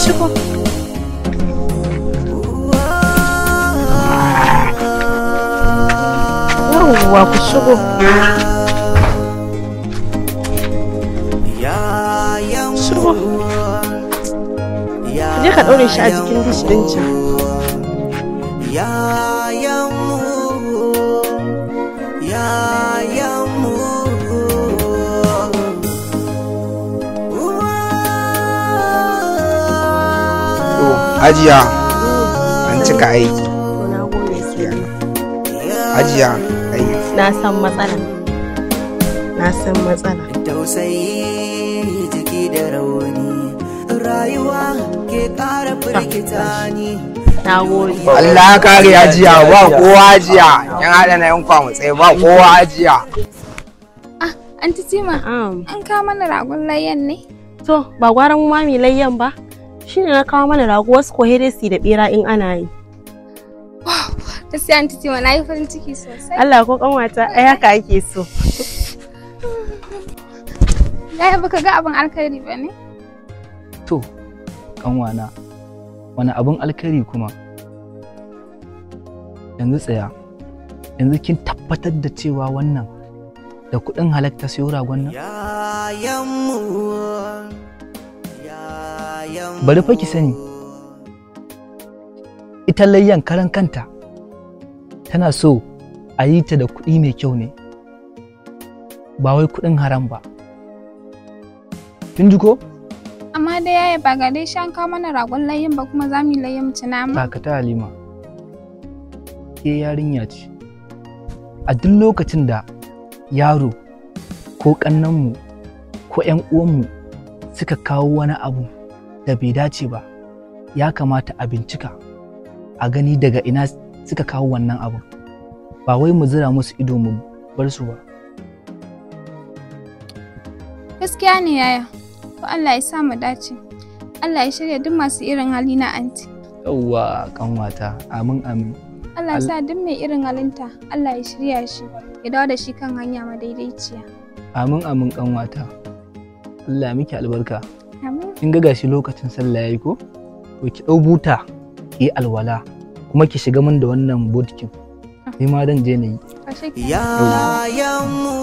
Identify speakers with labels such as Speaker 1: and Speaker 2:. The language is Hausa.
Speaker 1: shigo. Yawwa ku shigo. Shigo. Je ka ɗaure shi a jikin dish ɗin can.
Speaker 2: Hajiya, an cika aiki. Hajiya, aiki.
Speaker 1: Na san matsala.
Speaker 3: Tausayi jiki da rauni, rayuwa ke ƙara firgita ni.
Speaker 1: Na gode.
Speaker 2: Allah ya kare Hajiya, ba kowa Hajiya. Yan haɗa na yan kwamutsai ba kowa Hajiya.
Speaker 4: Anti Tima, an kawo mana ragon layyan ne?
Speaker 1: To, ba gwara mu ma mai layyan ba? Shi ne na kawo mana rago wasu ko heresi da bera in ana yi.
Speaker 4: Gaskiya Anti Tima na yi farin ciki sosai.
Speaker 1: Allah ko kanwata, ai haka ake so.
Speaker 4: Yaya baka ga abin alkhairi ba ne?
Speaker 5: To, kanwana, wani abin alkhairi kuma? Yanzu tsaya, yanzu kin tabbatar da cewa wannan da kuɗin halatta siyo ragon nan? Bari fa ki sani, ita layyan karan kanta tana so a yi ta da kuɗi mai kyau ne, ba wai kuɗin haram ba. Kin ji ko?
Speaker 4: Amma da yaya ba ga dai shan kawo mana ragon layyan ba kuma za mu yi layyan mu ci nama?
Speaker 5: Dakata Halima, ke yarinya ce. A duk lokacin da yaro ko ƙannenmu ko 'yan uwanmu suka kawo wani abu da bai dace ba, ya kamata a bincika a gani daga ina suka kawo wannan abu, ba wai mu zira musu ido mu bar su ba.
Speaker 4: Gaskiya ne yaya, to Allah ya sa mu dace. Allah ya shirya duk masu irin hali na anti.
Speaker 5: Yawwa kanwata, amin amin.
Speaker 4: Allah ya sa duk mai irin halinta, Allah ya shirya shi, ya dawo da shi kan hanya madaidaiciya.
Speaker 5: Amin amin kanwata. Allah ya miki albarka.
Speaker 4: Amin.
Speaker 5: Kin ga gashi lokacin sallah yayi ko? To ki dau buta ki yi alwala kuma ki shiga min da wannan botikin. Ni ma dan je na yi.
Speaker 3: Ya yamu